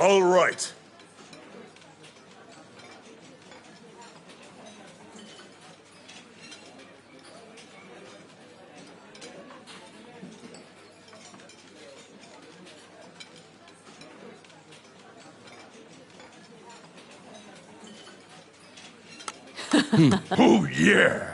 All right. Oh, yeah!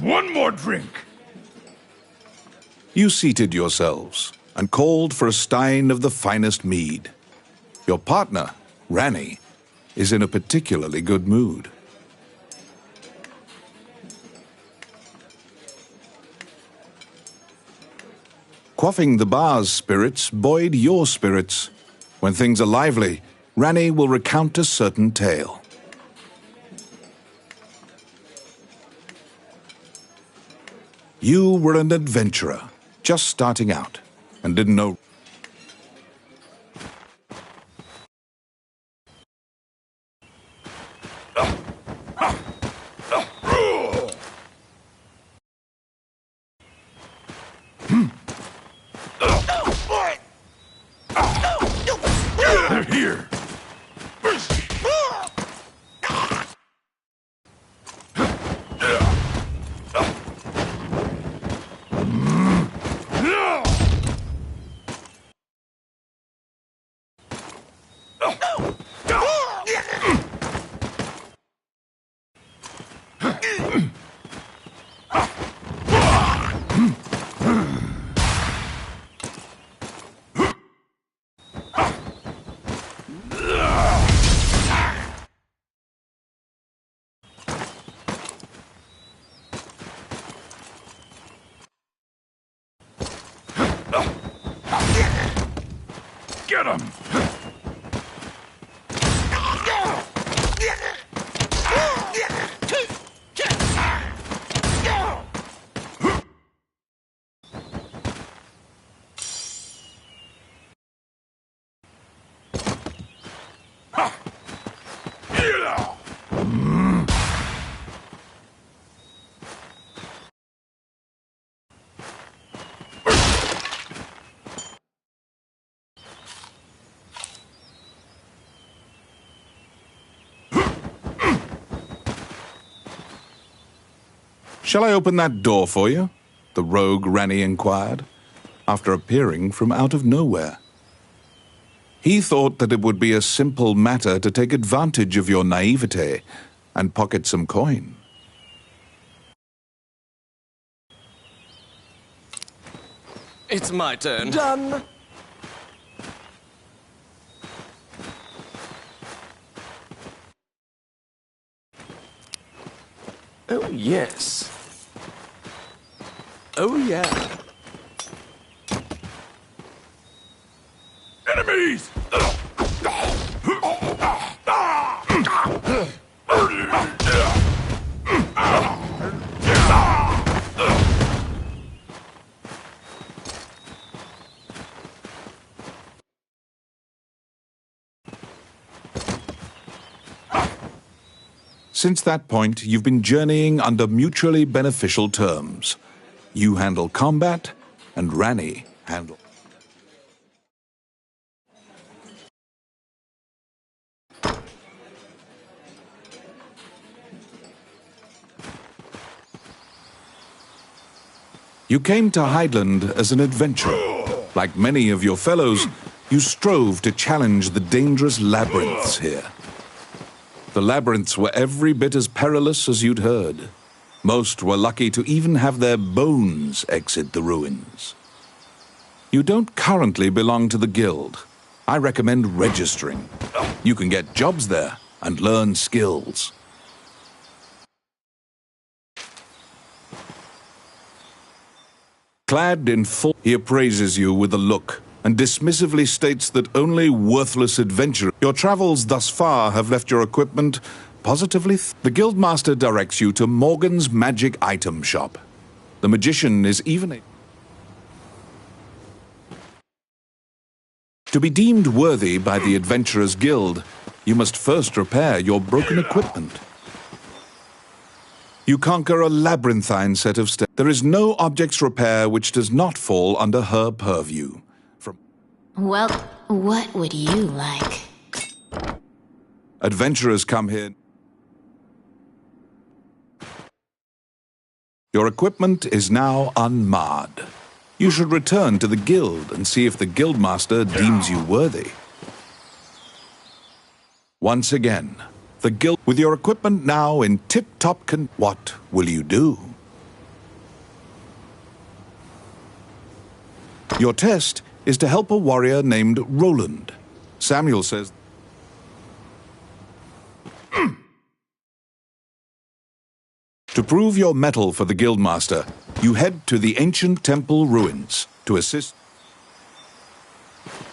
One more drink! You seated yourselves and called for a stein of the finest mead. Your partner, Ranny, is in a particularly good mood. Quaffing the bar's spirits buoyed your spirits. When things are lively, Ranny will recount a certain tale. You were an adventurer, just starting out, and didn't know. They're here! Get him! Shall I open that door for you? The rogue Ranny inquired, after appearing from out of nowhere. He thought that it would be a simple matter to take advantage of your naivete and pocket some coin. It's my turn. Done. Oh, yes. Oh, yeah. Enemies! Since that point, you've been journeying under mutually beneficial terms. You handle combat, and Rani handle... You came to Hydeland as an adventurer. Like many of your fellows, you strove to challenge the dangerous labyrinths here. The labyrinths were every bit as perilous as you'd heard. Most were lucky to even have their bones exit the ruins. You don't currently belong to the guild. I recommend registering. You can get jobs there and learn skills. Clad in full, he appraises you with a look and dismissively states that only worthless adventurers. Your travels thus far have left your equipment positively. The guildmaster directs you to Morgan's magic item shop. The magician is even a... To be deemed worthy by the Adventurers Guild, you must first repair your broken equipment. You conquer a labyrinthine set of steps. There is no objects repair which does not fall under her purview. Well, what would you like? Adventurers come here. Your equipment is now unmarred. You should return to the guild and see if the guildmaster deems you worthy. Once again, the guild, with your equipment now in tip-top what will you do? Your test is to help a warrior named Roland. Samuel says... To prove your mettle for the guildmaster, you head to the ancient temple ruins to assist.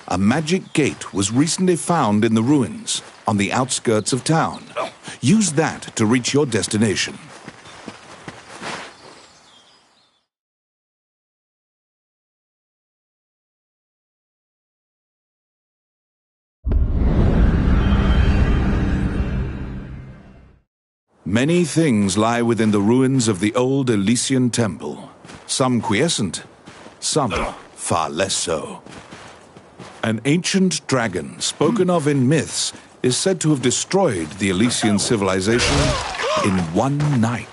A magic gate was recently found in the ruins on the outskirts of town. Use that to reach your destination. Many things lie within the ruins of the old Elysian temple. Some quiescent, some far less so. An ancient dragon, spoken of in myths, is said to have destroyed the Elysian civilization in one night.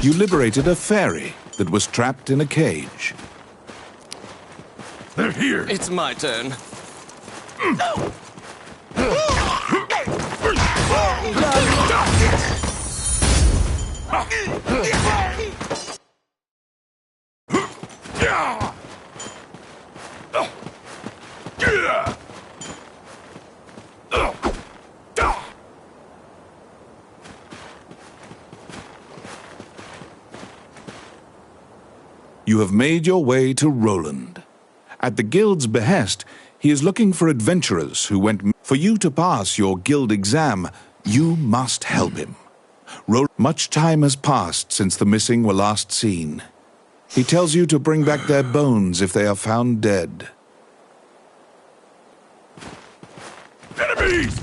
You liberated a fairy that was trapped in a cage. They're here. It's my turn. You have made your way to Roland. At the guild's behest, he is looking for adventurers who went... For you to pass your guild exam, you must help him. Much time has passed since the missing were last seen. He tells you to bring back their bones if they are found dead. Enemies!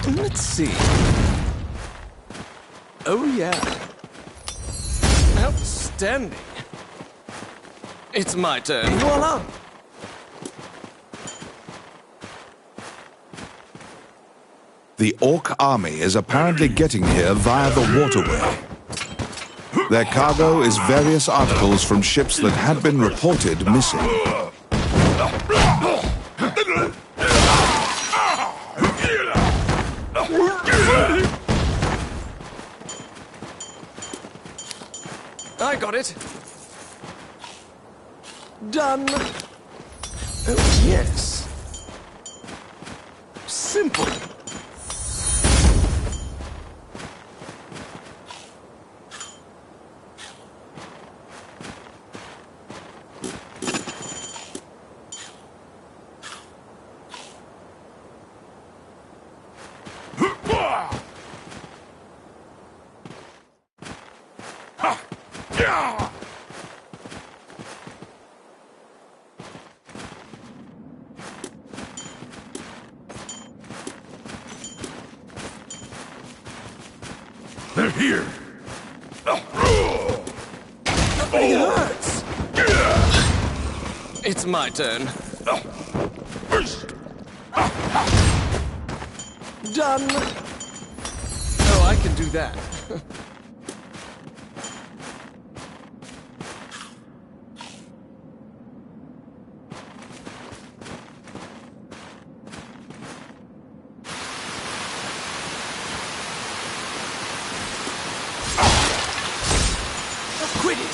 Let's see. Oh, yeah. Outstanding. It's my turn. Voila! The Orc army is apparently getting here via the waterway. Their cargo is various articles from ships that had been reported missing. I got it. Done. Oh, yes. Simple. Yeah! They're here. It hurts. It's my turn. Done. Oh, I can do that. Quit it.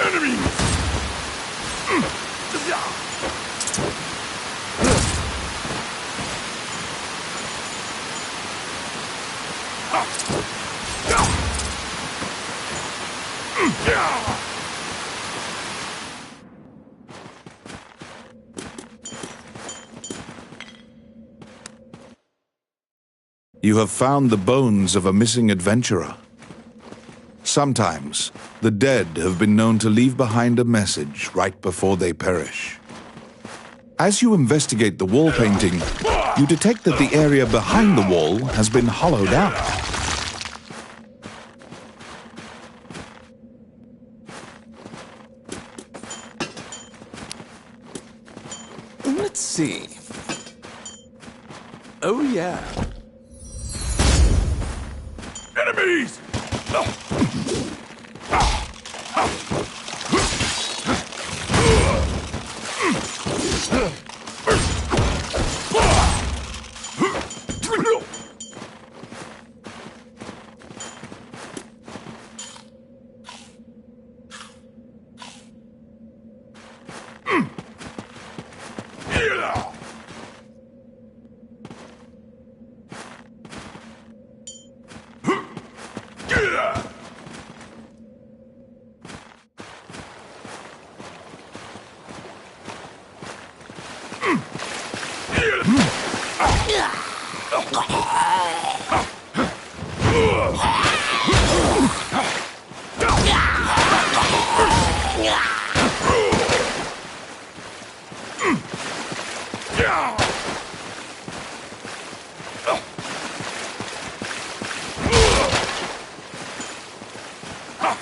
Enemies! You have found the bones of a missing adventurer. Sometimes, the dead have been known to leave behind a message right before they perish. As you investigate the wall painting, you detect that the area behind the wall has been hollowed out. Let's see. Oh, yeah. Enemies!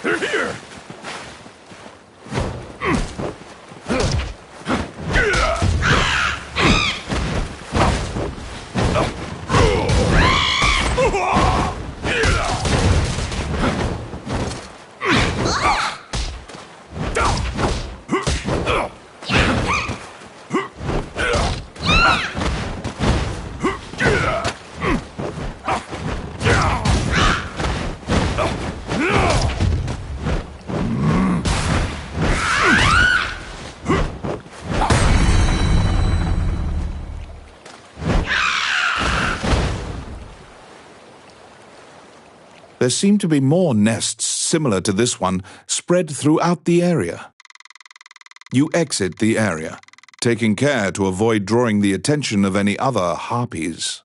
They're here! There seem to be more nests similar to this one spread throughout the area. You exit the area, taking care to avoid drawing the attention of any other harpies.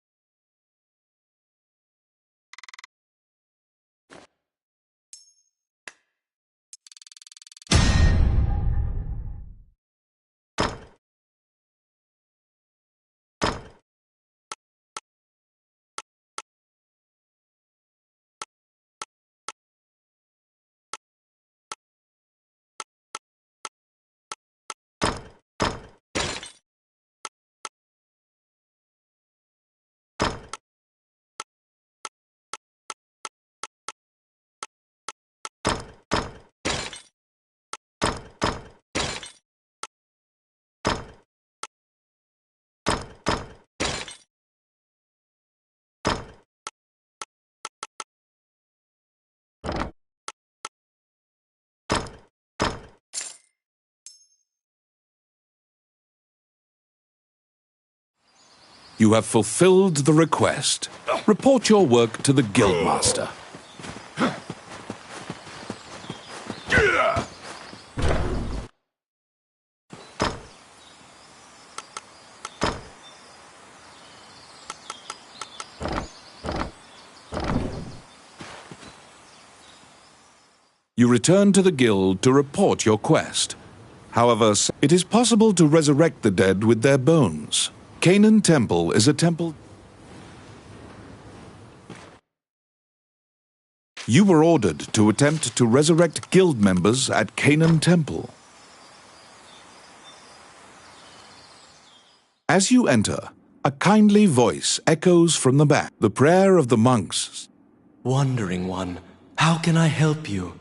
You have fulfilled the request. Report your work to the Guildmaster. You return to the guild to report your quest. However, it is possible to resurrect the dead with their bones. Canaan Temple is a temple. You were ordered to attempt to resurrect guild members at Canaan Temple. As you enter, a kindly voice echoes from the back, the prayer of the monks. Wandering One, how can I help you?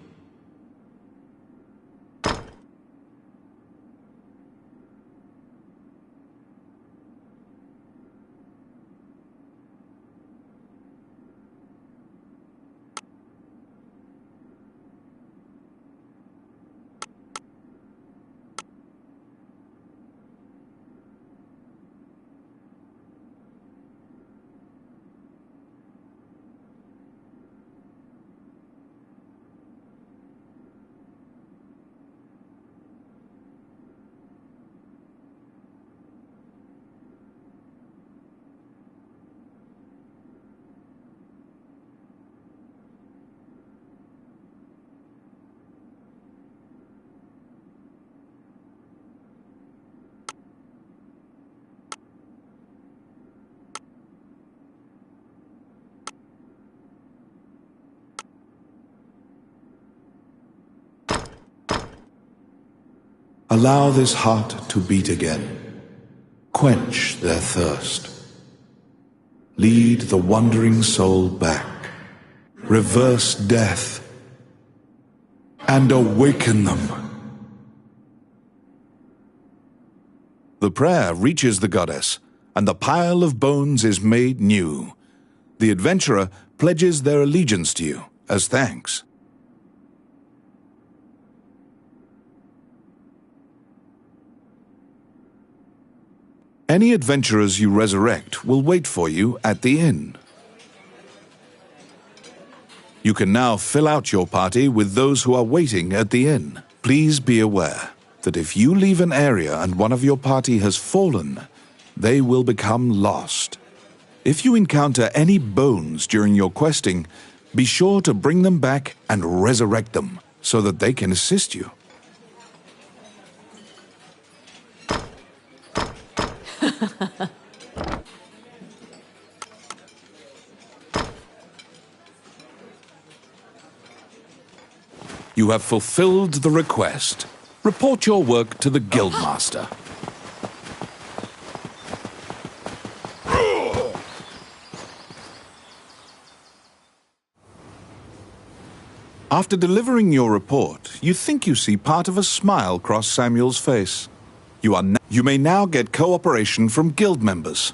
Allow this heart to beat again. Quench their thirst. Lead the wandering soul back. Reverse death. And awaken them. The prayer reaches the goddess, and the pile of bones is made new. The adventurer pledges their allegiance to you as thanks. Any adventurers you resurrect will wait for you at the inn. You can now fill out your party with those who are waiting at the inn. Please be aware that if you leave an area and one of your party has fallen, they will become lost. If you encounter any bones during your questing, be sure to bring them back and resurrect them so that they can assist you. You have fulfilled the request. Report your work to the guildmaster. After delivering your report, you think you see part of a smile cross Samuel's face. You may now get cooperation from guild members.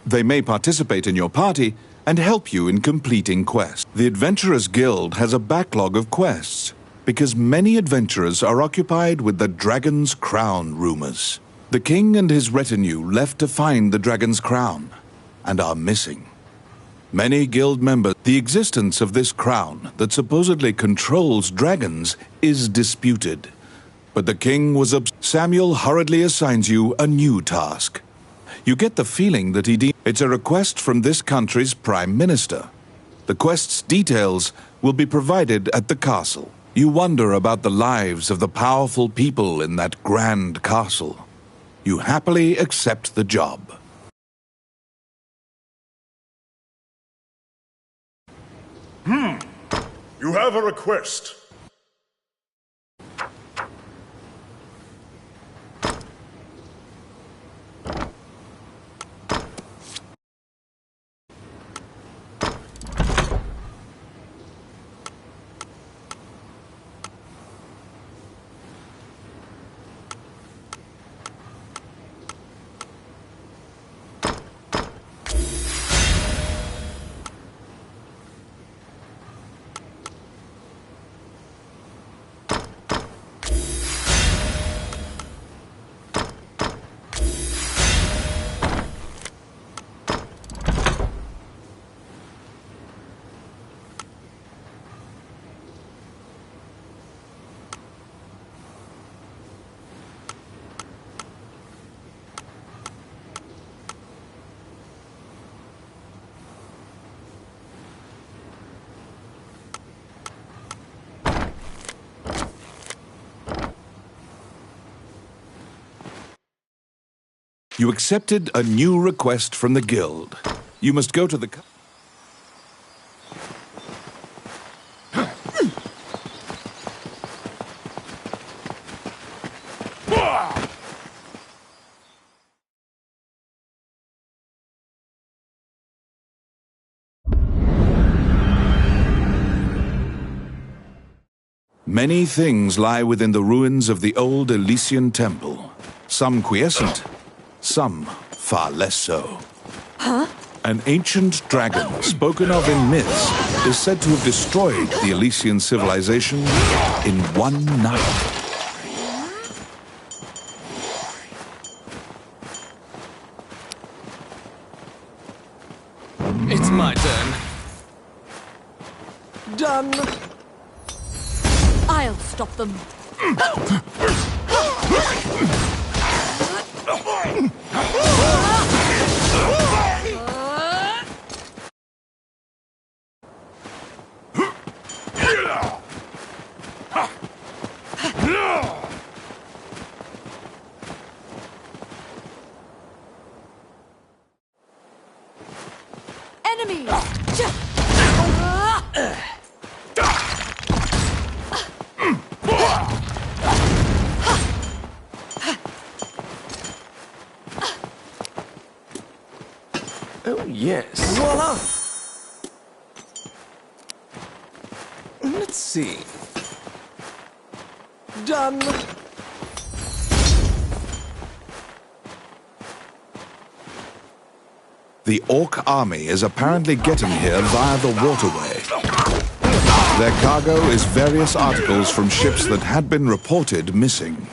They may participate in your party and help you in completing quests. The Adventurers Guild has a backlog of quests because many adventurers are occupied with the Dragon's Crown rumors. The king and his retinue left to find the Dragon's Crown and are missing. Many guild members, the existence of this crown that supposedly controls dragons is disputed. But the king was Samuel hurriedly assigns you a new task. You get the feeling that it's a request from this country's prime minister. The quest's details will be provided at the castle. You wonder about the lives of the powerful people in that grand castle. You happily accept the job. You have a request. You accepted a new request from the guild. You must go to the... Many things lie within the ruins of the old Elysian temple. Some quiescent, some far less so. Huh? An ancient dragon, spoken of in myths, is said to have destroyed the Elysian civilization in one night. It's my turn. Done. I'll stop them. Enemies! Oh, yes. Voila! Let's see. Done. The Orc army is apparently getting here via the waterway. Their cargo is various articles from ships that had been reported missing.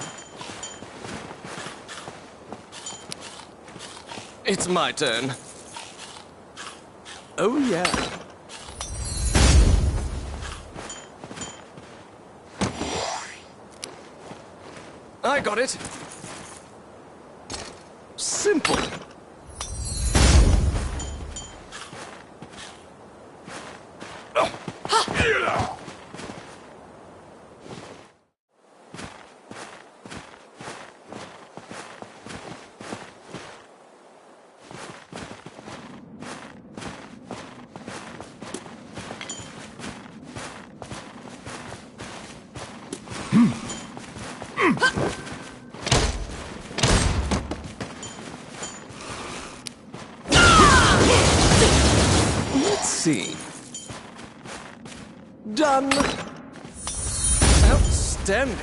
It's my turn. Oh, yeah. I got it. Simple. Let's see. Done. Outstanding.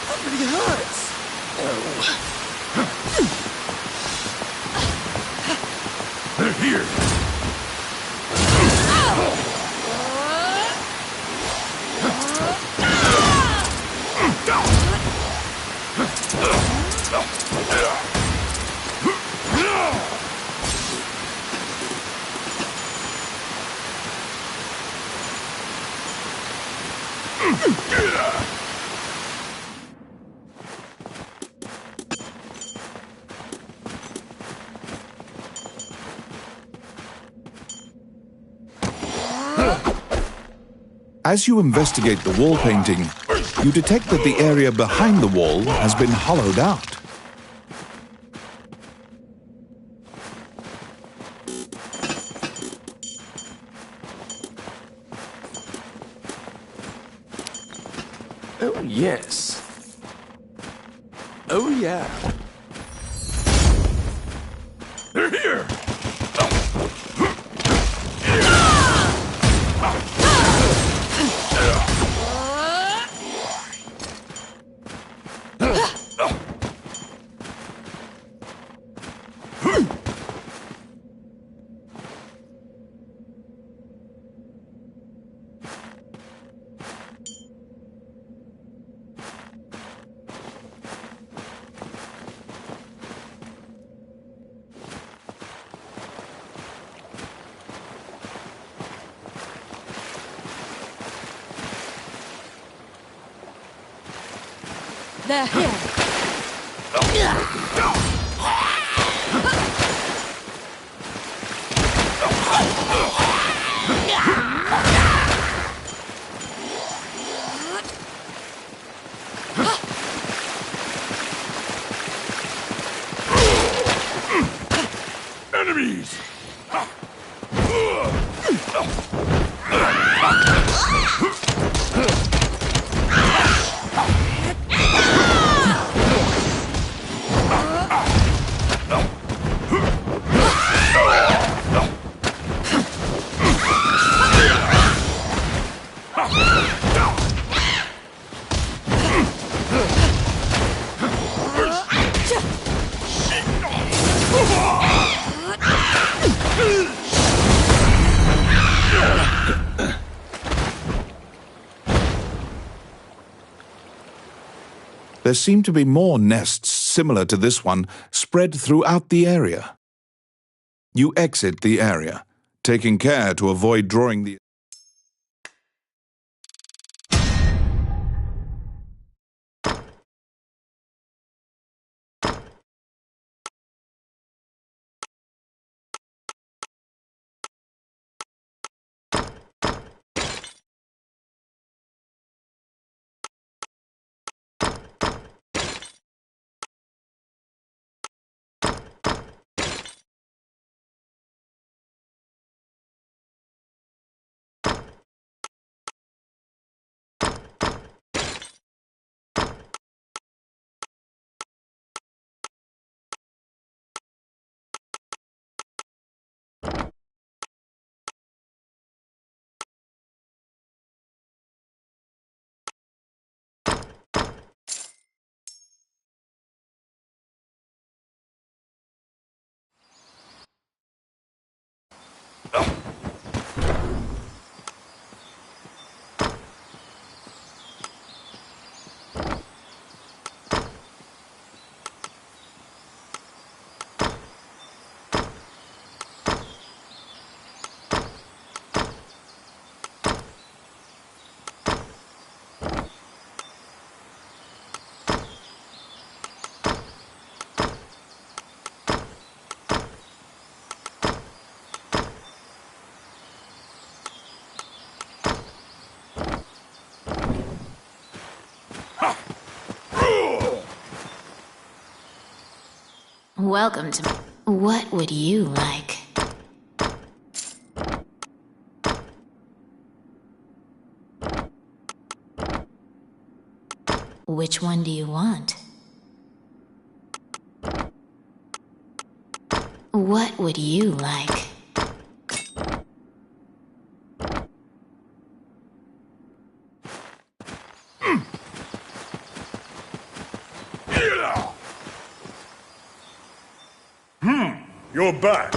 That really hurts. They're here. As you investigate the wall painting, you detect that the area behind the wall has been hollowed out. Oh, yes. Oh, yeah. They're here. They're here. Enemies! There seem to be more nests similar to this one spread throughout the area. You exit the area, taking care to avoid drawing the... Welcome to... What would you like? Which one do you want? What would you like? You're back.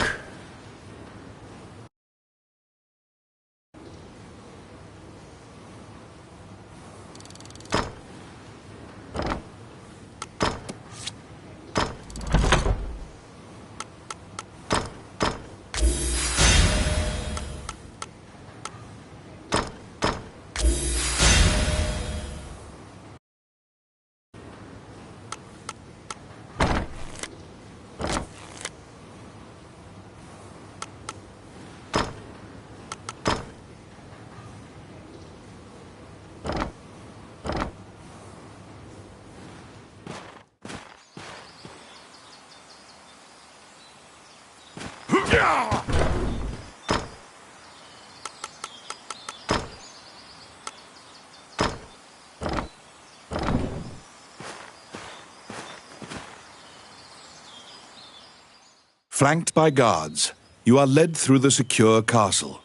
Flanked by guards, you are led through the secure castle.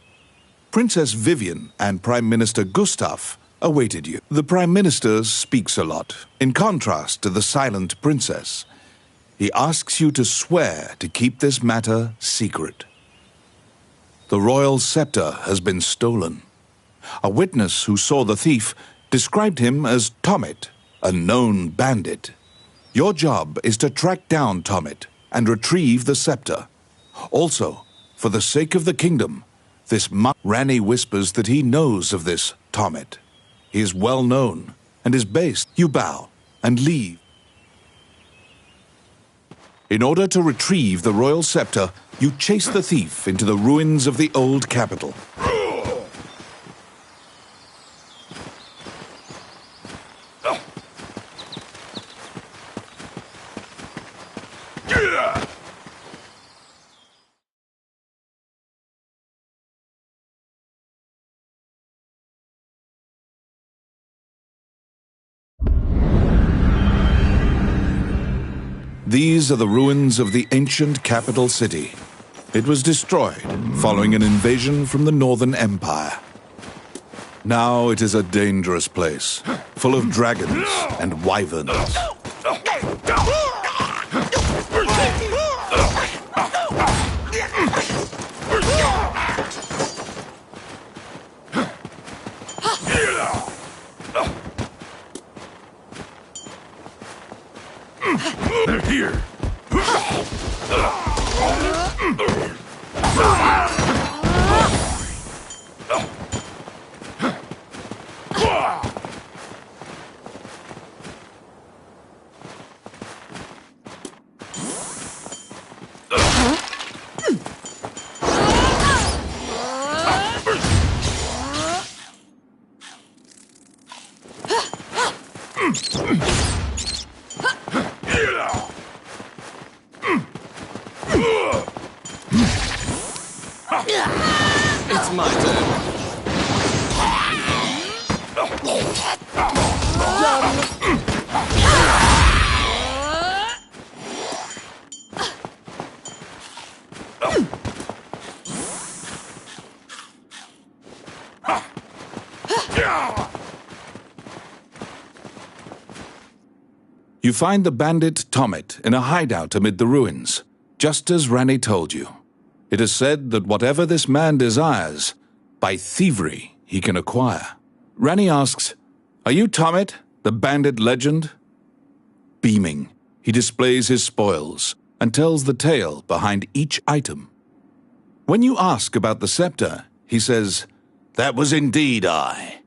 Princess Vivian and Prime Minister Gustav awaited you. The Prime Minister speaks a lot, in contrast to the silent princess. He asks you to swear to keep this matter secret. The royal scepter has been stolen. A witness who saw the thief described him as Tommet, a known bandit. Your job is to track down Tommet and retrieve the scepter. Also, for the sake of the kingdom, Ranny whispers that he knows of this Tommet. He is well known and is based. You bow and leave. In order to retrieve the royal scepter, you chase the thief into the ruins of the old capital. These are the ruins of the ancient capital city. It was destroyed following an invasion from the Northern Empire. Now it is a dangerous place, full of dragons and wyverns. They're here. It's my turn. You find the bandit Tommet in a hideout amid the ruins, just as Ranni told you. It is said that whatever this man desires, by thievery he can acquire. Ranni asks, "Are you Tommet, the bandit legend?" Beaming, he displays his spoils and tells the tale behind each item. When you ask about the scepter, he says, "That was indeed I,"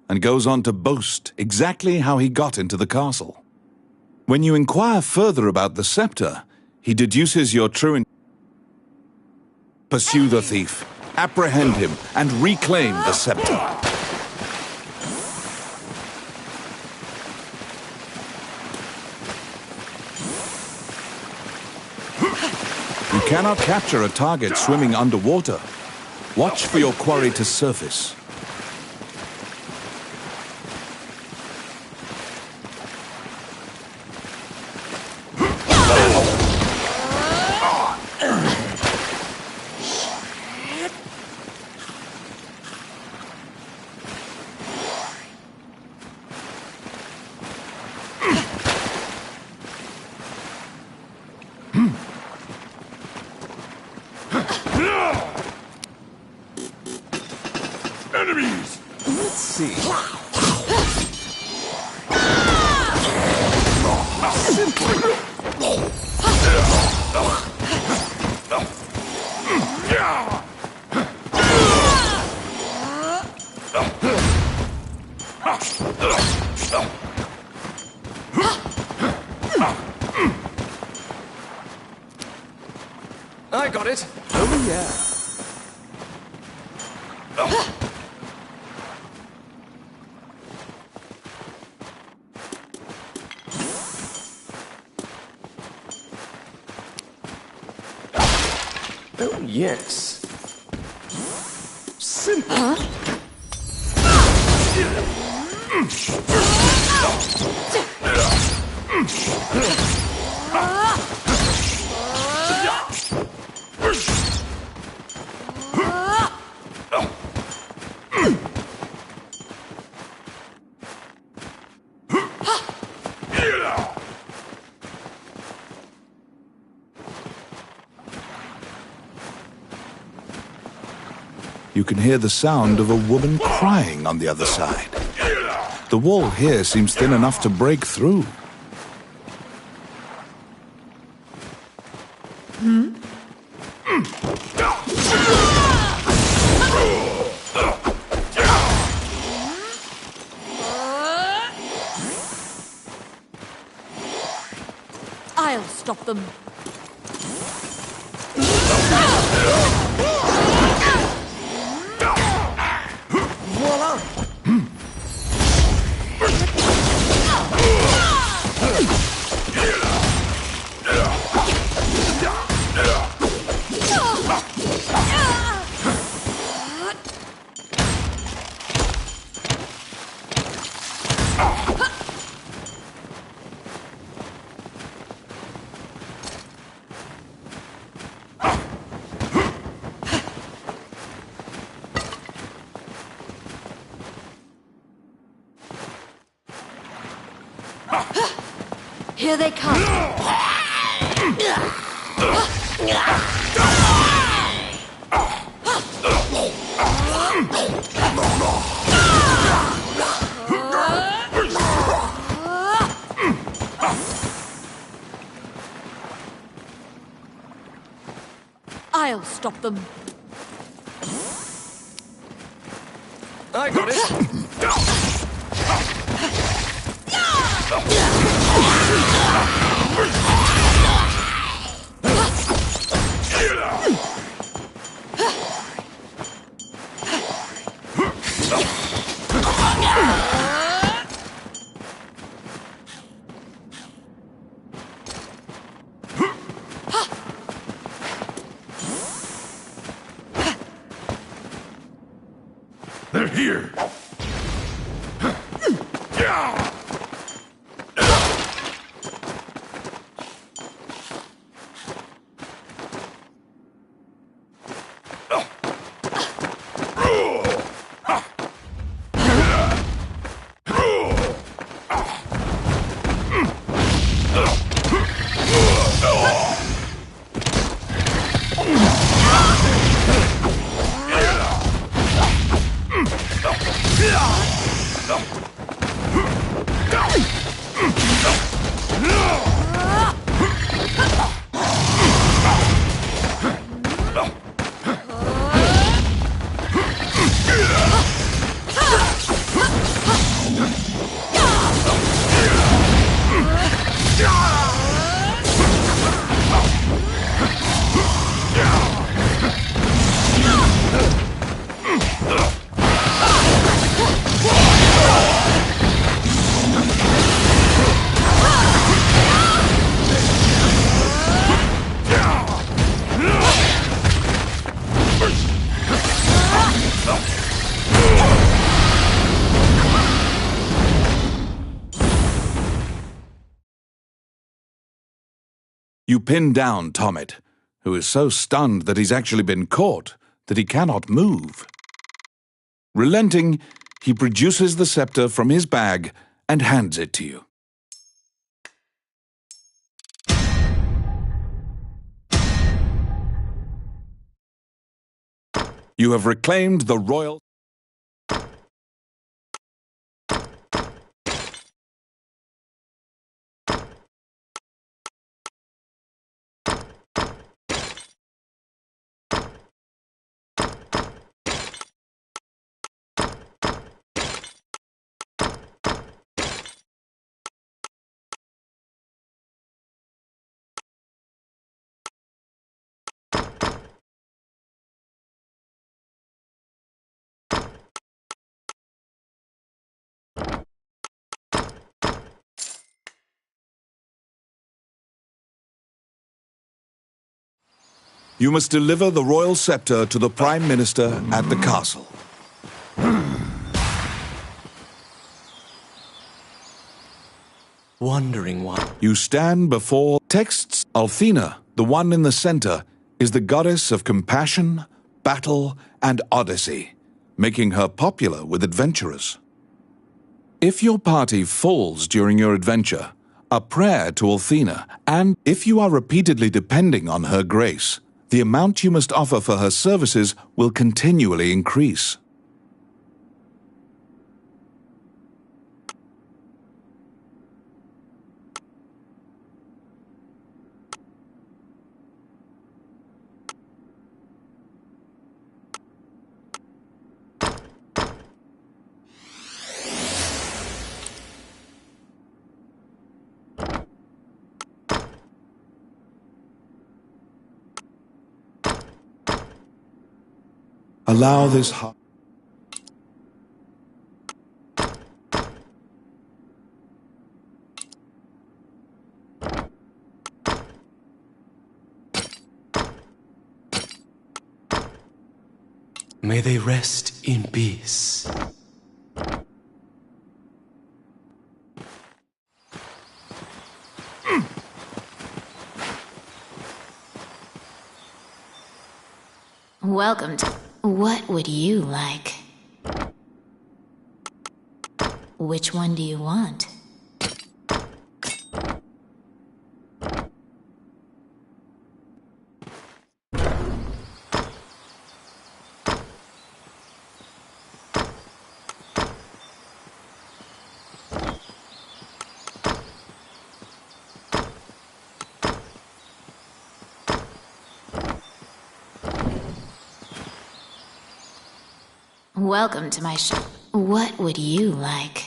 and goes on to boast exactly how he got into the castle. When you inquire further about the scepter, he deduces your true intent. Pursue the thief, apprehend him, and reclaim the scepter. You cannot capture a target swimming underwater. Watch for your quarry to surface. Enemies! Let's see. I got it. Oh, yeah. Oh, yes. Simple. You can hear the sound of a woman crying on the other side. The wall here seems thin enough to break through. I'll stop them. Here they come. I'll stop them. I got it. They're here. You pin down Tommet, who is so stunned that he's actually been caught that he cannot move. Relenting, he produces the scepter from his bag and hands it to you. You have reclaimed the royal... You must deliver the royal scepter to the Prime Minister at the castle. Wondering why. You stand before texts. Althena, the one in the center, is the goddess of compassion, battle, and odyssey, making her popular with adventurers. If your party falls during your adventure, a prayer to Althena, and if you are repeatedly depending on her grace, the amount you must offer for her services will continually increase. Allow this heart. May they rest in peace. Welcome to... What would you like? Which one do you want? Welcome to my shop. What would you like?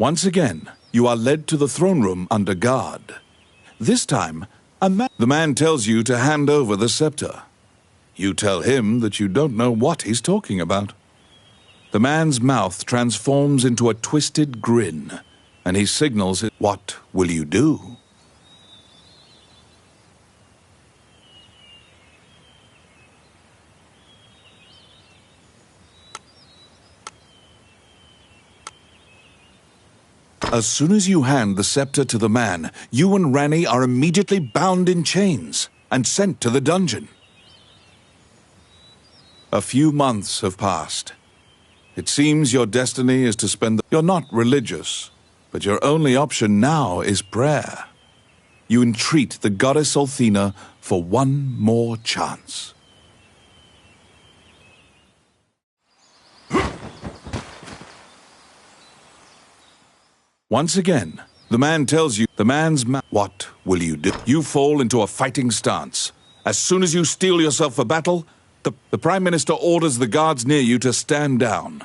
Once again, you are led to the throne room under guard. This time, the man tells you to hand over the scepter. You tell him that you don't know what he's talking about. The man's mouth transforms into a twisted grin, and he signals it. What will you do? As soon as you hand the scepter to the man, you and Ranni are immediately bound in chains and sent to the dungeon. A few months have passed. It seems your destiny is to spend You're not religious, but your only option now is prayer. You entreat the goddess Althena for one more chance. Once again, the man tells you, what will you do? You fall into a fighting stance. As soon as you steel yourself for battle, the Prime Minister orders the guards near you to stand down.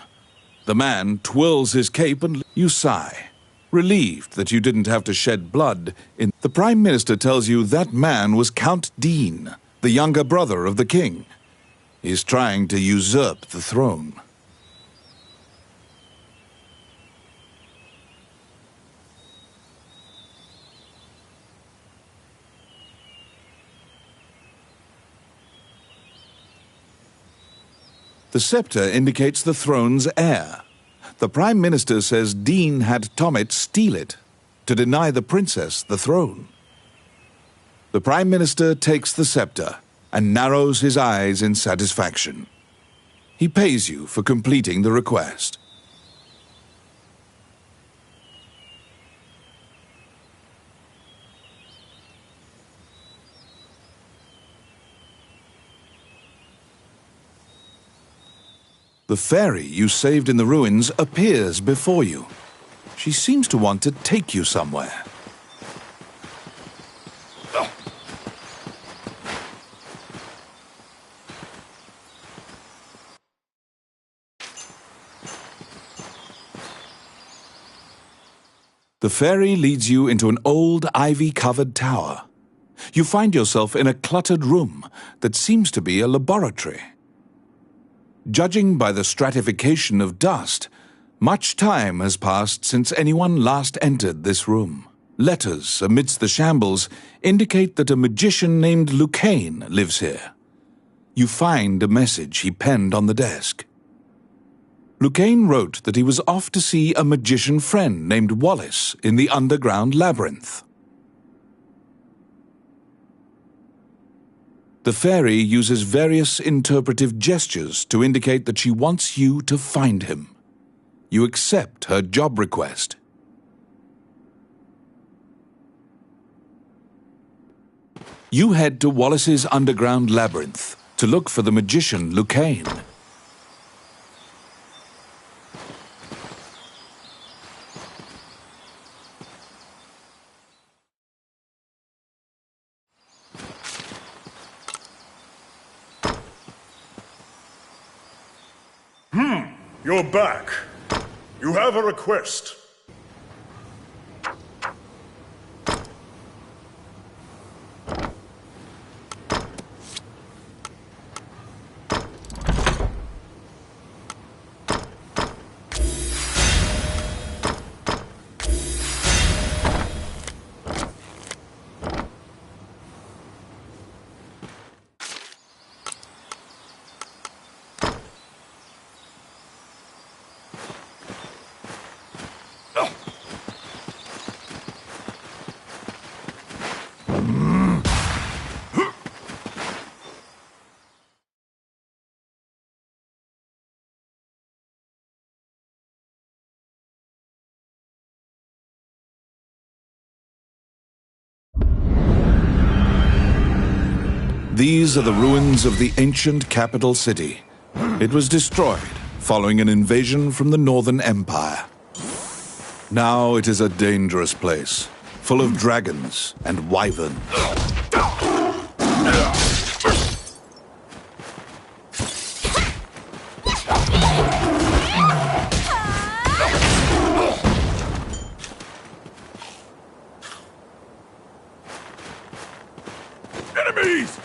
The man twirls his cape and you sigh, relieved that you didn't have to shed blood. The Prime Minister tells you that man was Count Dean, the younger brother of the king. He's trying to usurp the throne. The scepter indicates the throne's heir. The Prime Minister says Dean had Tommet steal it to deny the princess the throne. The Prime Minister takes the scepter and narrows his eyes in satisfaction. He pays you for completing the request. The fairy you saved in the ruins appears before you. She seems to want to take you somewhere. The fairy leads you into an old ivy-covered tower. You find yourself in a cluttered room that seems to be a laboratory. Judging by the stratification of dust, much time has passed since anyone last entered this room. Letters amidst the shambles indicate that a magician named Lucane lives here. You find a message he penned on the desk. Lucane wrote that he was off to see a magician friend named Wallace in the underground labyrinth. The fairy uses various interpretive gestures to indicate that she wants you to find him. You accept her job request. You head to Wallace's underground labyrinth to look for the magician Lucane. You're back. You have a request. These are the ruins of the ancient capital city. It was destroyed following an invasion from the Northern Empire. Now it is a dangerous place, full of dragons and wyverns. Enemies!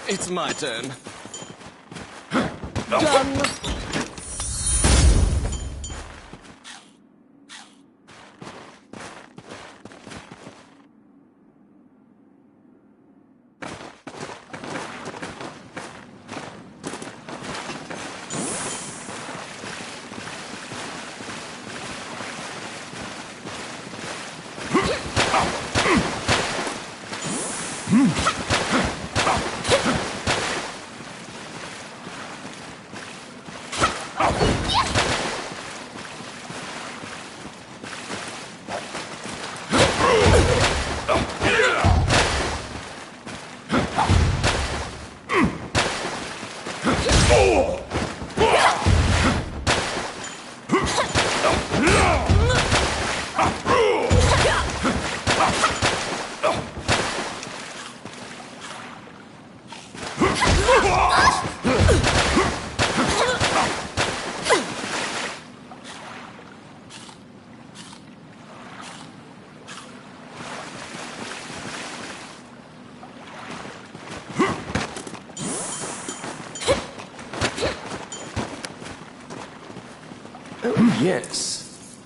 It's my turn. Done. Oh, yes.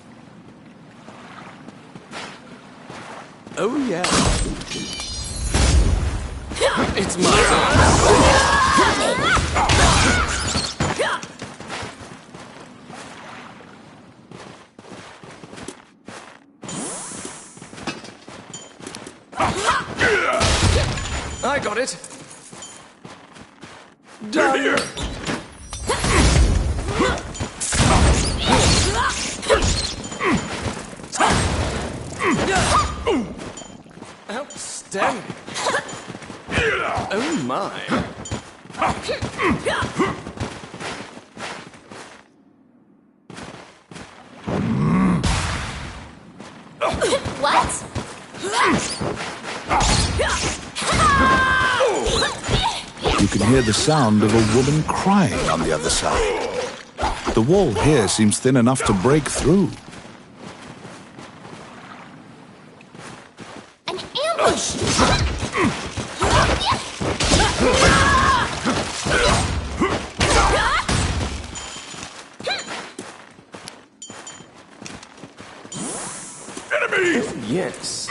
Oh, yeah. It's my turn. I got it. Done. Here! Outstanding. Oh my. What? You can hear the sound of a woman crying on the other side. The wall here seems thin enough to break through. An ambush! Enemies! Yes.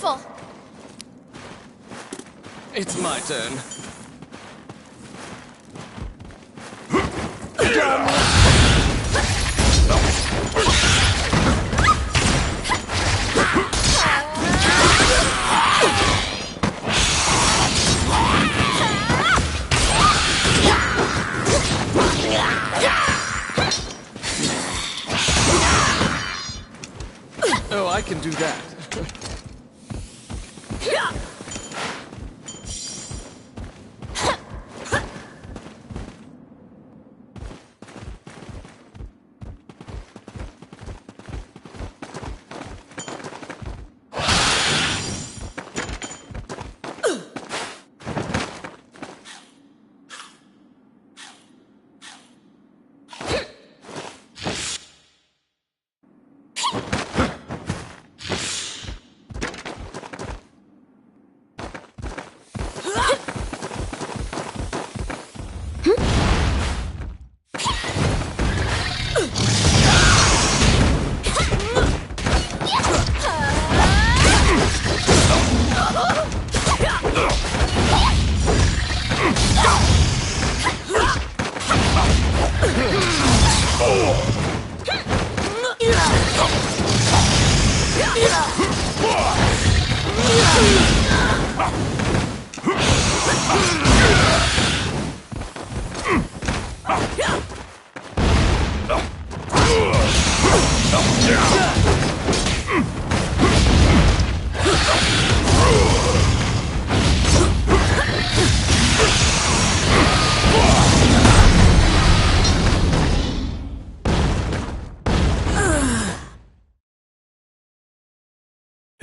Careful! It's my turn. Oh, I can do that.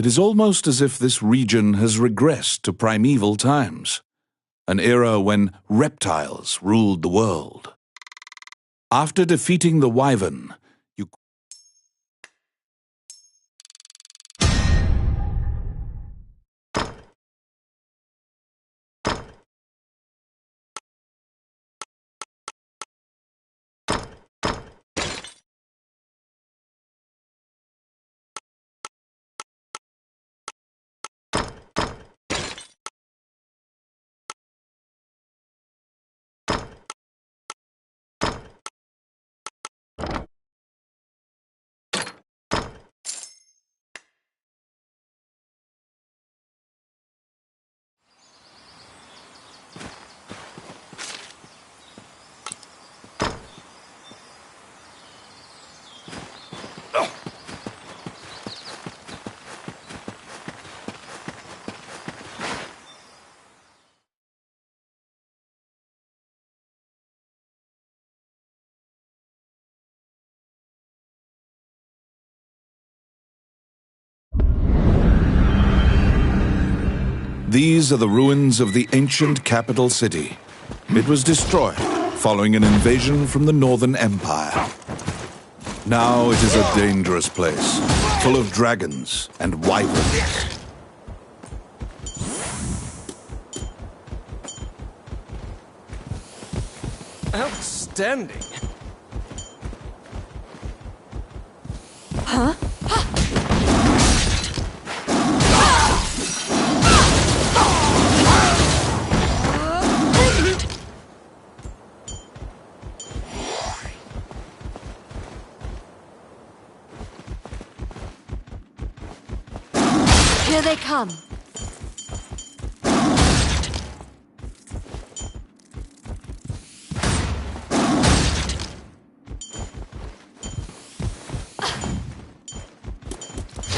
It is almost as if this region has regressed to primeval times, an era when reptiles ruled the world. After defeating the Wyvern, you These are the ruins of the ancient capital city. It was destroyed following an invasion from the Northern Empire. Now it is a dangerous place, full of dragons and wyverns. Outstanding. Here they come.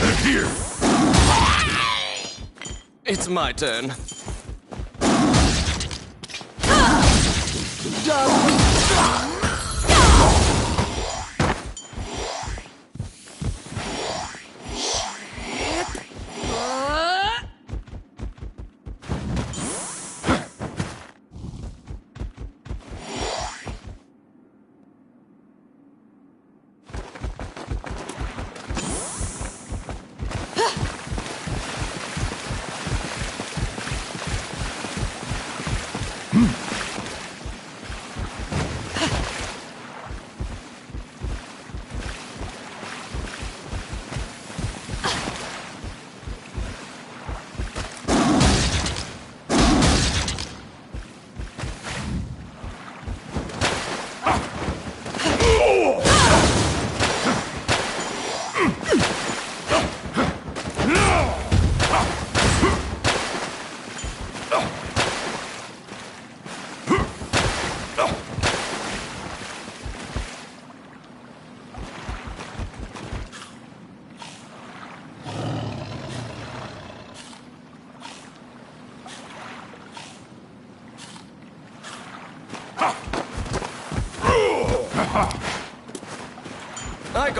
They're here. It's my turn.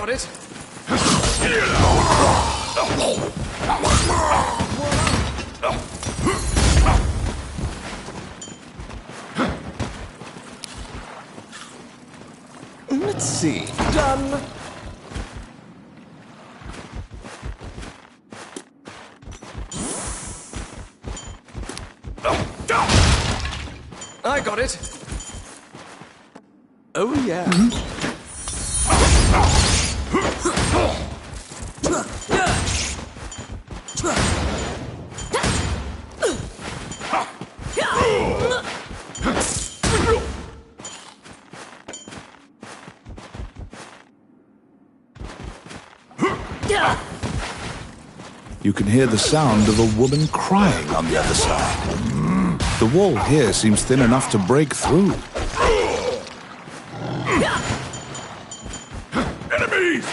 got it. Let's see. Done. I got it. Oh, yeah. You can hear the sound of a woman crying on the other side. The wall here seems thin enough to break through. Enemies!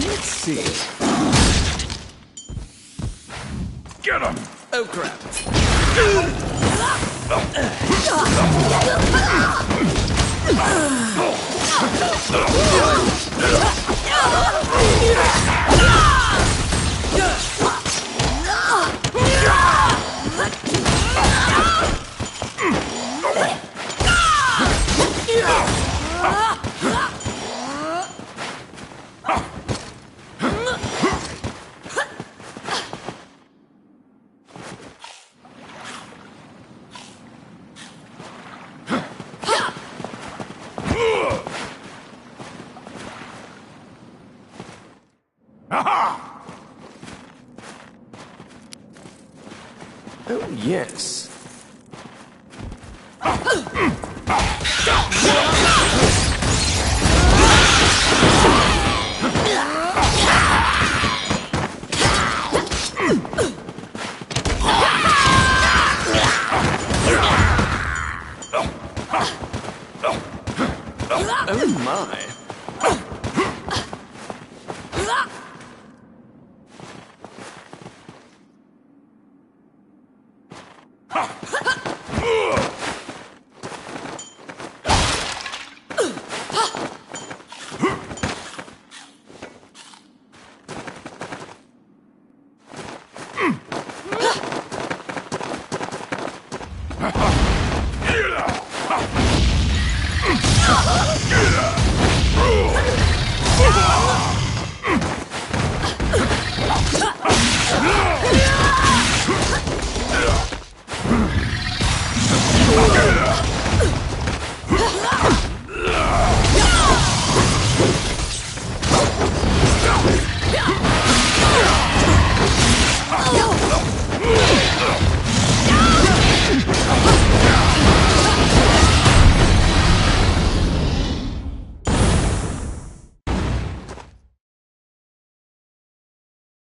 Let's see. Get him! Oh, crap. Oh, yes. Oh, my.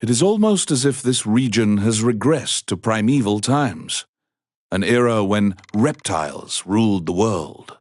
It is almost as if this region has regressed to primeval times, an era when reptiles ruled the world.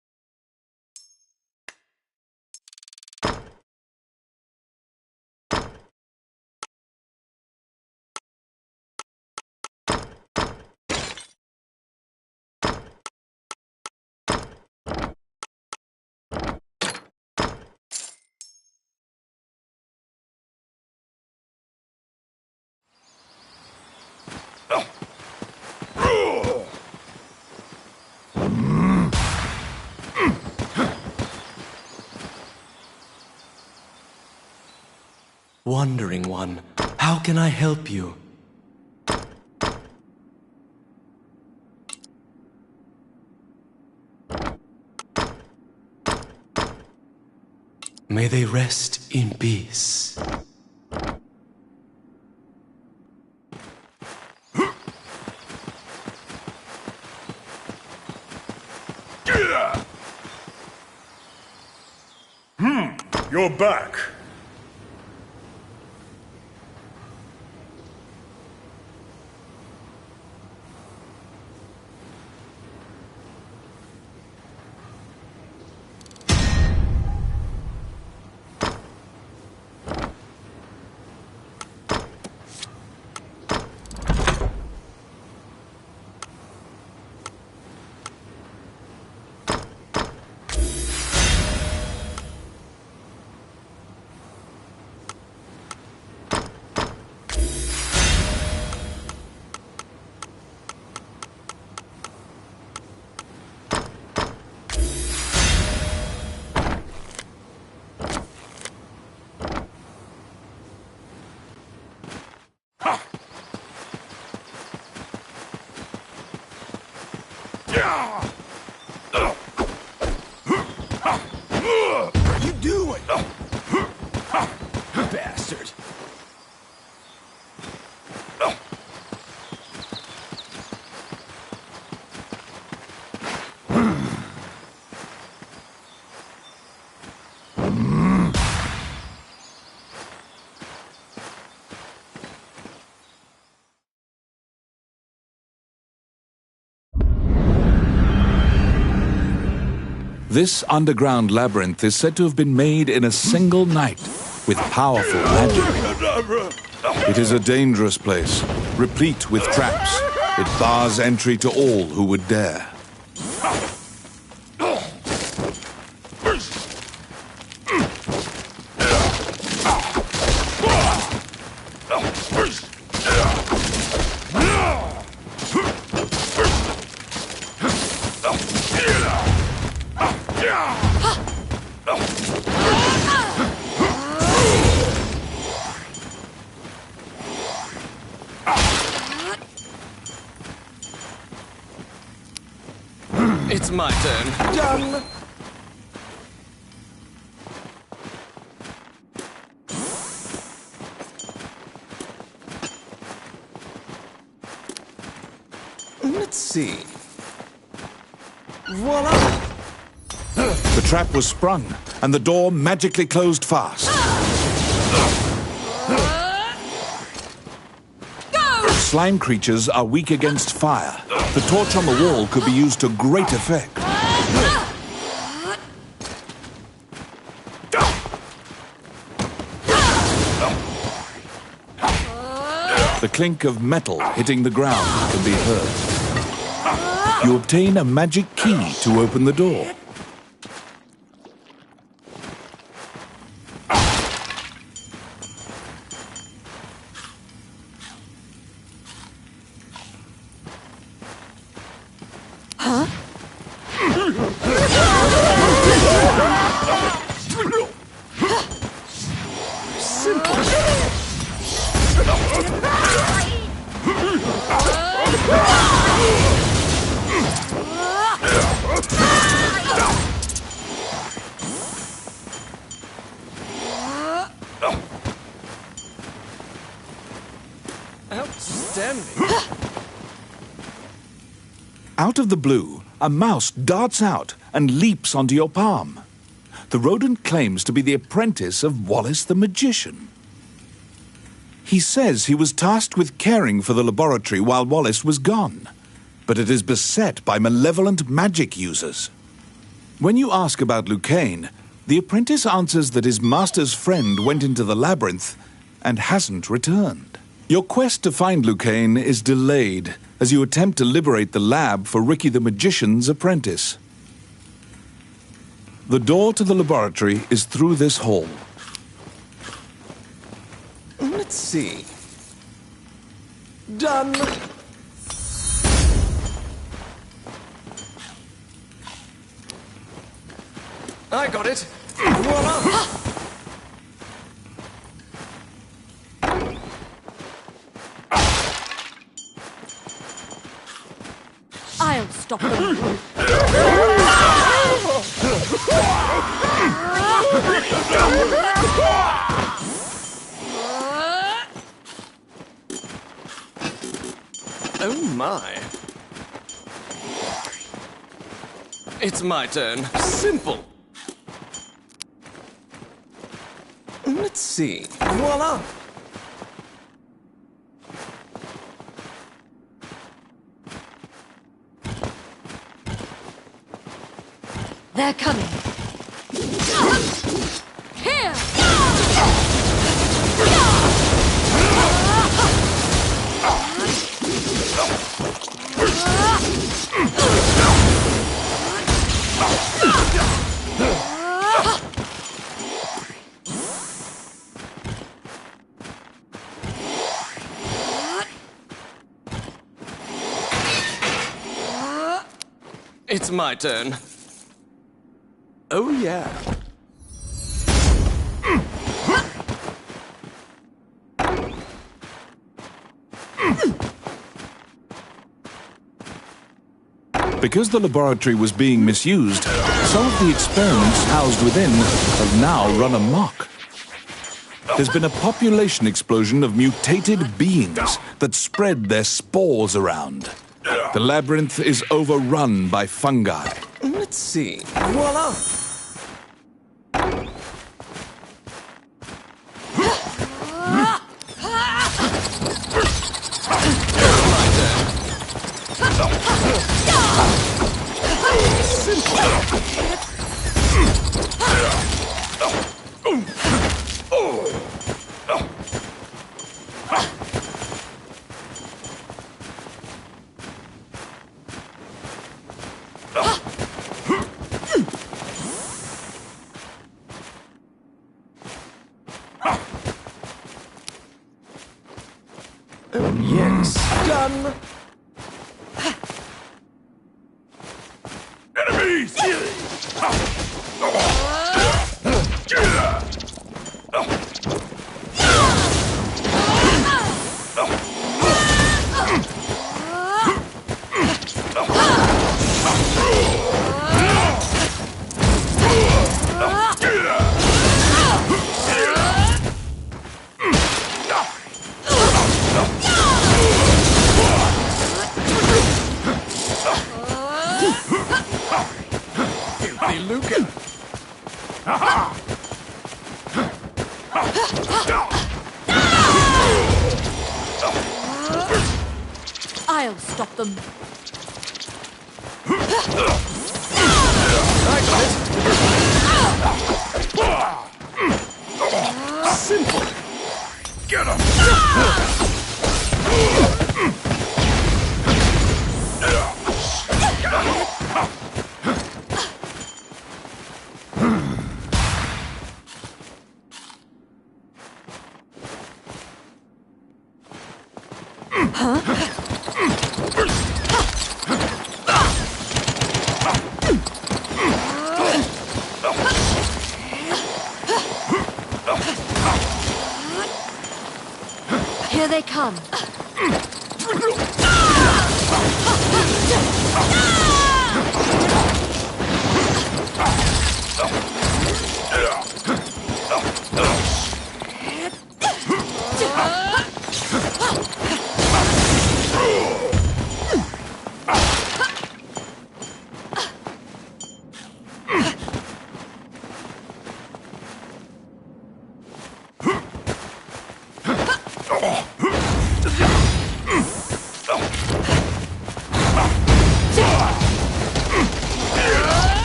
Wandering One, how can I help you? May they rest in peace. You're back. are you doing? Bastard. This underground labyrinth is said to have been made in a single night with powerful magic. It is a dangerous place, replete with traps. It bars entry to all who would dare. It's my turn. Done. Let's see. Voila! The trap was sprung, and the door magically closed fast. Slime creatures are weak against fire. The torch on the wall could be used to great effect. The clink of metal hitting the ground can be heard. You obtain a magic key to open the door. Outstanding. Out of the blue, a mouse darts out and leaps onto your palm. The rodent claims to be the apprentice of Wallace the magician. He says he was tasked with caring for the laboratory while Wallace was gone, but it is beset by malevolent magic users. When you ask about Lucane, the apprentice answers that his master's friend went into the labyrinth and hasn't returned. Your quest to find Lucane is delayed as you attempt to liberate the lab for Ricky the Magician's apprentice. The door to the laboratory is through this hall. Let's see. Done. I got it. Voila! I'll stop them. Oh my. It's my turn. Simple. Let's see. Voila! They're coming. Here! It's my turn. Oh yeah. Because the laboratory was being misused, some of the experiments housed within have now run amok. There's been a population explosion of mutated beings that spread their spores around. The labyrinth is overrun by fungi. Let's see. Voila! Yes, done! Enemies! I'll stop them. I got it! Simple! Get him! Here they come.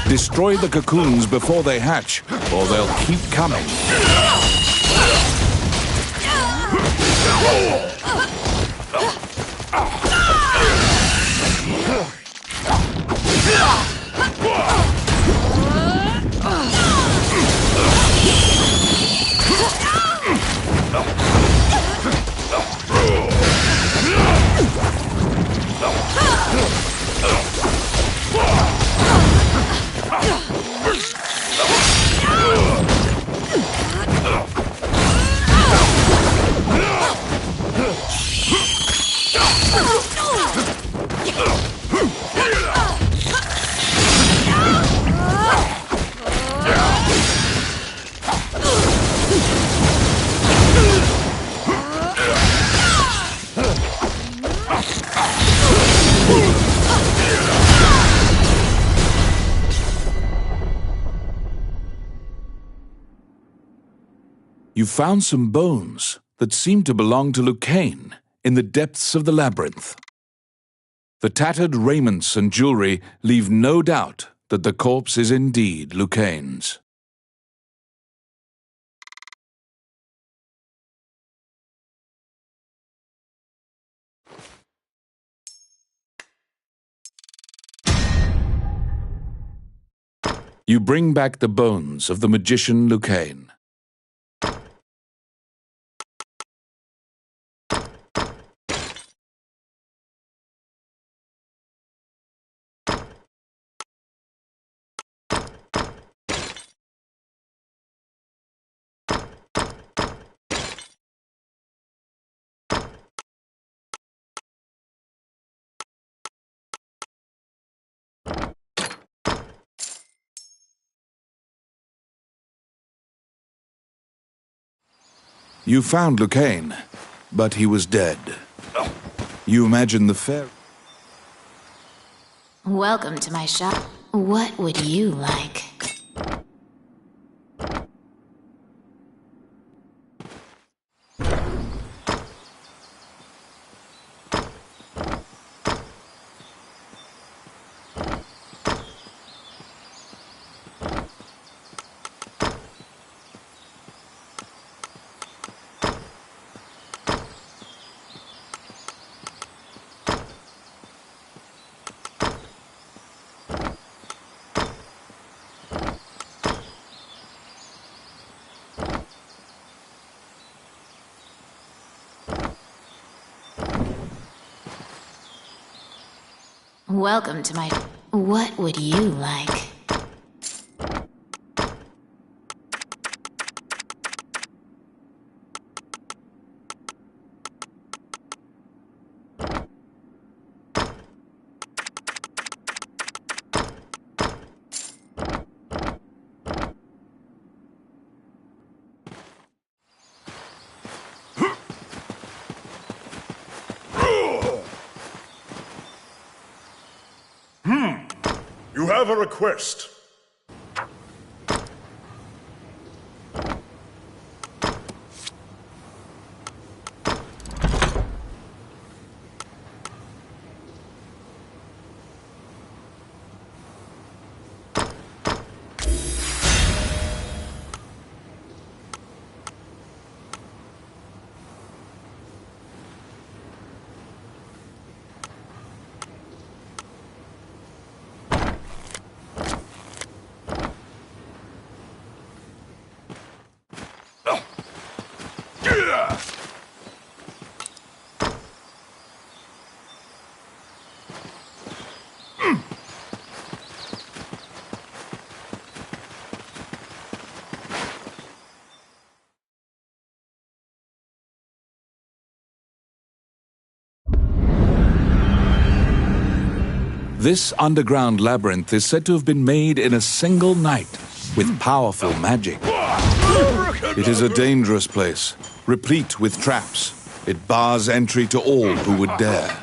Destroy the cocoons before they hatch, or they'll keep coming. You found some bones that seem to belong to Lucane in the depths of the labyrinth. The tattered raiments and jewelry leave no doubt that the corpse is indeed Lucane's. You bring back the bones of the magician Lucane. You found Lucane, but he was dead. You imagine the fair... Welcome to my shop. What would you like? Welcome to my... What would you like? You have a request. This underground labyrinth is said to have been made in a single night with powerful magic. It is a dangerous place, replete with traps. It bars entry to all who would dare.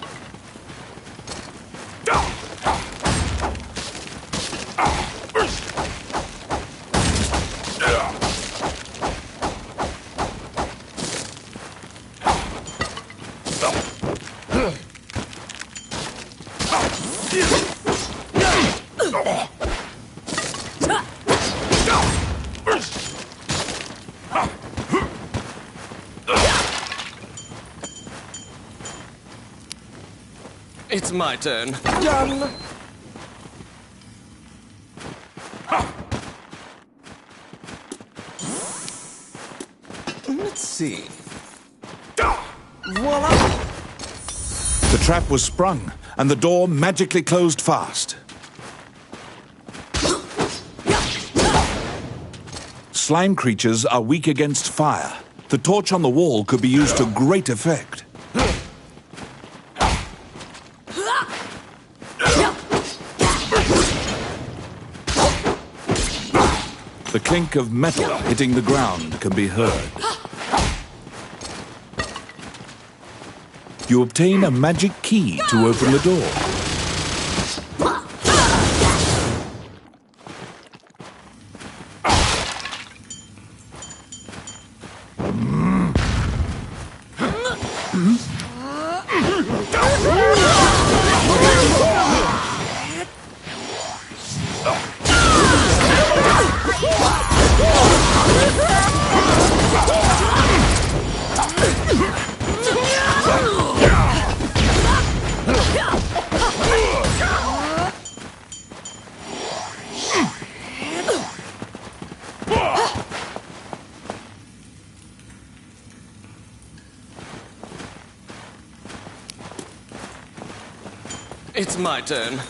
It's my turn. Done! Let's see. Voila! The trap was sprung, and the door magically closed fast. Slime creatures are weak against fire. The torch on the wall could be used to great effect. The clink of metal hitting the ground can be heard. You obtain a magic key to open the door. It's my turn.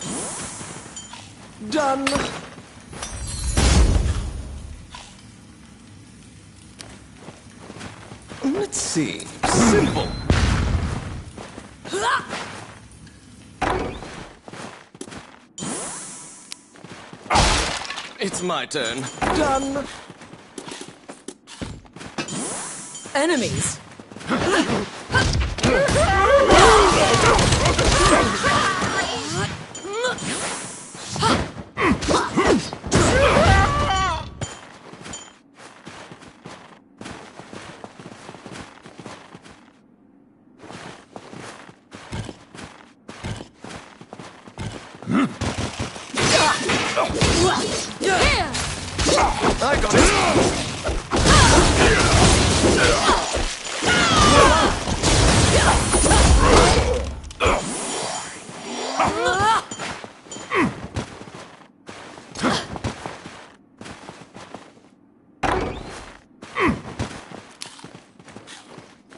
Done! Let's see. Simple! It's my turn. Done! Enemies? I got it!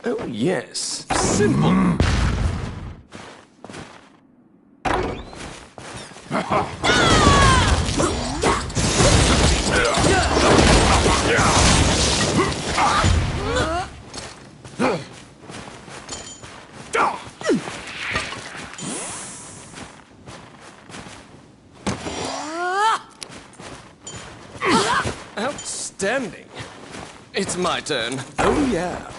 Oh, yes. Simple. Outstanding. It's my turn. Oh, yeah.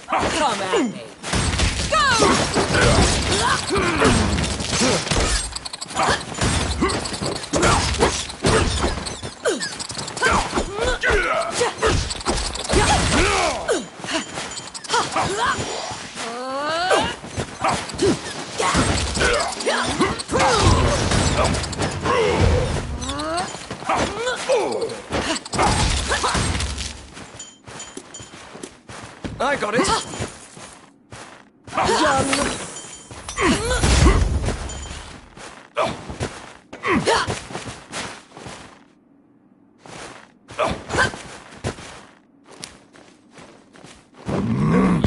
Come at me. I got it.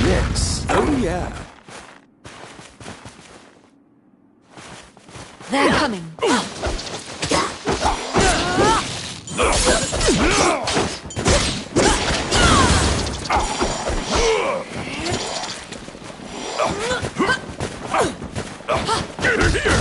Yes. Oh, yeah. They're coming. Get her here!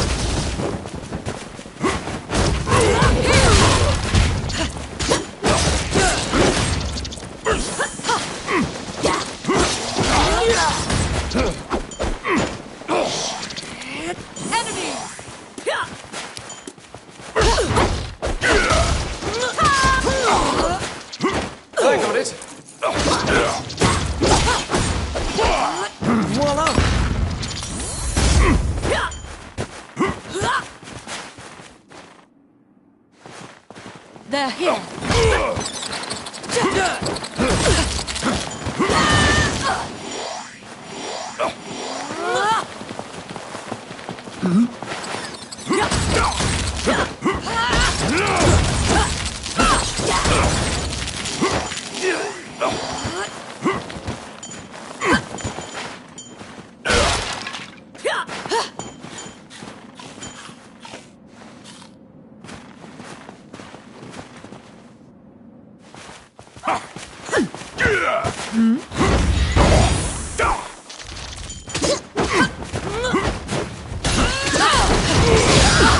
I got it. Voila. They're here.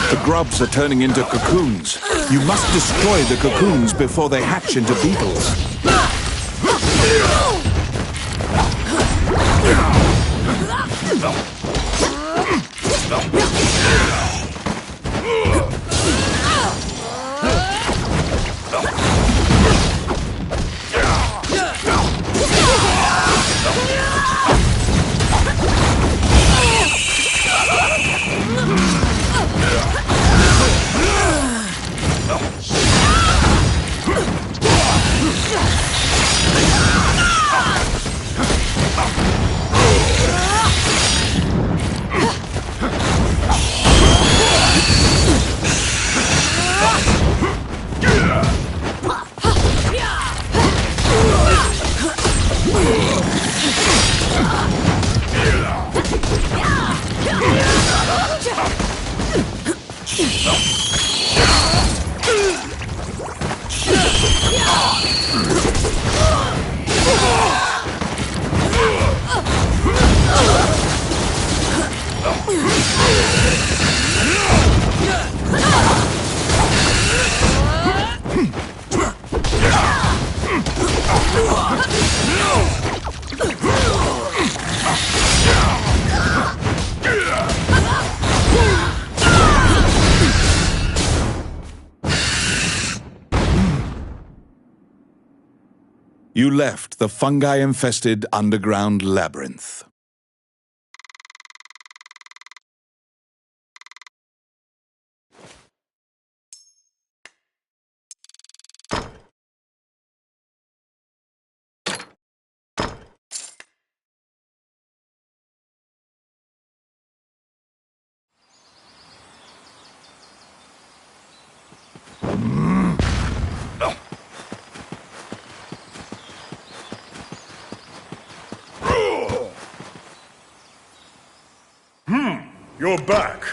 The grubs are turning into cocoons. You must destroy the cocoons before they hatch into beetles. You left the fungi-infested underground labyrinth. You're back.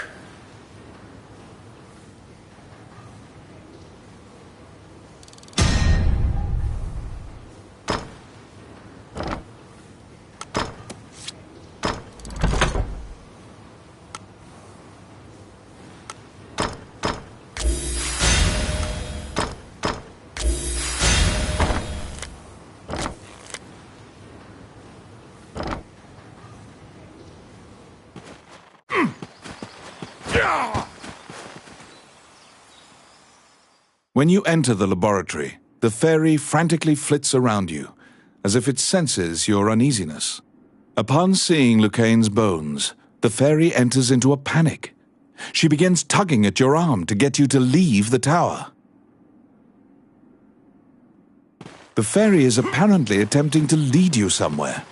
When you enter the laboratory, the fairy frantically flits around you, as if it senses your uneasiness. Upon seeing Lucane's bones, the fairy enters into a panic. She begins tugging at your arm to get you to leave the tower. The fairy is apparently attempting to lead you somewhere.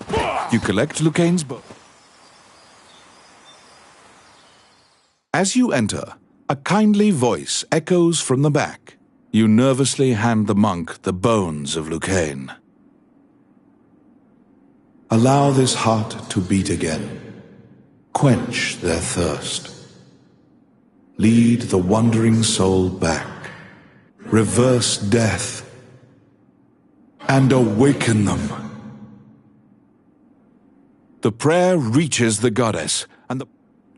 You collect Lucane's bones. As you enter, a kindly voice echoes from the back. You nervously hand the monk the bones of Lucane. Allow this heart to beat again. Quench their thirst. Lead the wandering soul back. Reverse death. And awaken them. The prayer reaches the goddess, and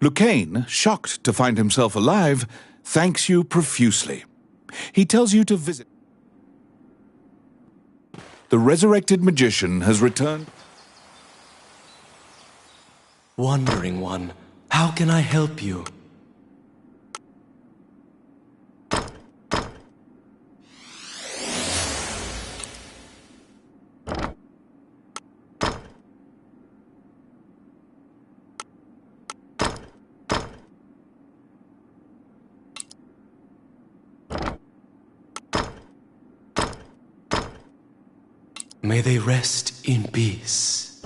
Lucane, shocked to find himself alive, thanks you profusely. He tells you to visit. The resurrected magician has returned. Wandering one, how can I help you? May they rest in peace.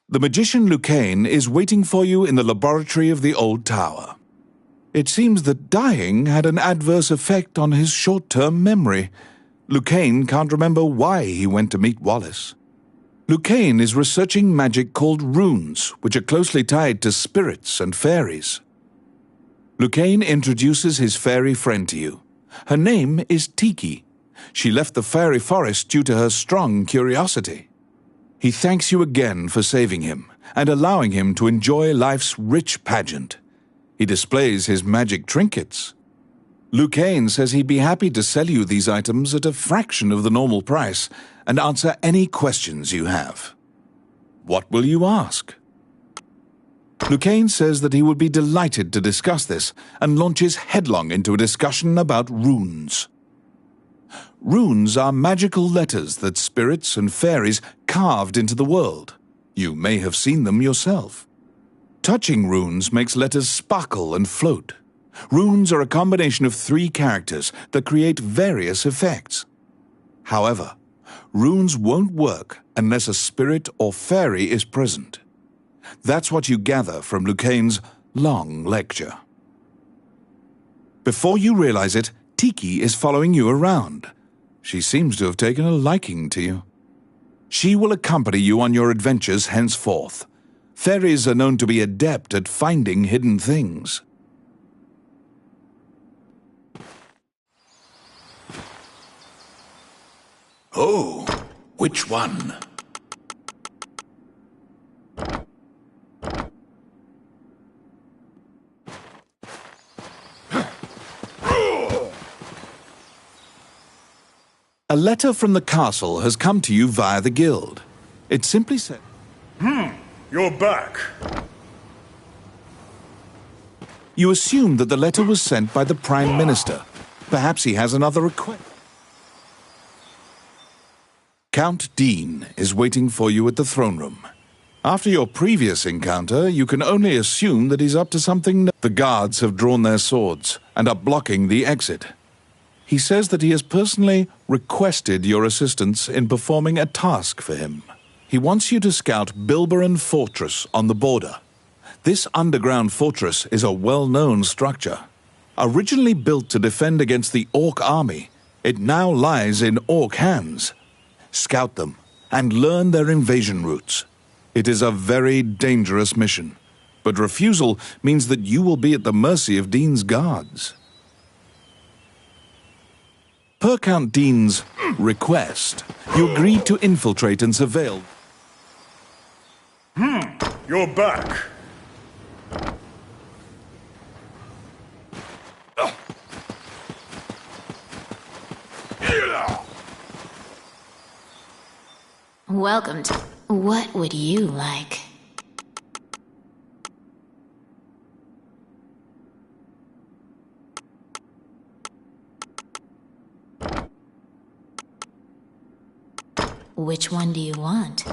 The magician Lucane is waiting for you in the laboratory of the old tower. It seems that dying had an adverse effect on his short-term memory. Lucane can't remember why he went to meet Wallace. Lucane is researching magic called runes, which are closely tied to spirits and fairies. Lucane introduces his fairy friend to you. Her name is Tiki. She left the fairy forest due to her strong curiosity. He thanks you again for saving him and allowing him to enjoy life's rich pageant. He displays his magic trinkets. Lucane says he'd be happy to sell you these items at a fraction of the normal price and answer any questions you have. What will you ask? Lucane says that he would be delighted to discuss this and launches headlong into a discussion about runes. Runes are magical letters that spirits and fairies carved into the world. You may have seen them yourself. Touching runes makes letters sparkle and float. Runes are a combination of 3 characters that create various effects. However, runes won't work unless a spirit or fairy is present. That's what you gather from Lucane's long lecture. Before you realize it, Tiki is following you around. She seems to have taken a liking to you. She will accompany you on your adventures henceforth. Fairies are known to be adept at finding hidden things. Oh, which one? A letter from the castle has come to you via the guild. It simply said, You're back. You assume that the letter was sent by the Prime Minister. Perhaps he has another request. Count Dean is waiting for you at the throne room. After your previous encounter, you can only assume that he's up to something. The guards have drawn their swords and are blocking the exit. He says that he has personally requested your assistance in performing a task for him. He wants you to scout Bilberon Fortress on the border. This underground fortress is a well-known structure. Originally built to defend against the Orc army, it now lies in Orc hands. Scout them and learn their invasion routes. It is a very dangerous mission, but refusal means that you will be at the mercy of Dean's guards. Per Count Dean's request, you agreed to infiltrate and surveil. You're back. Welcome to... What would you like? Which one do you want?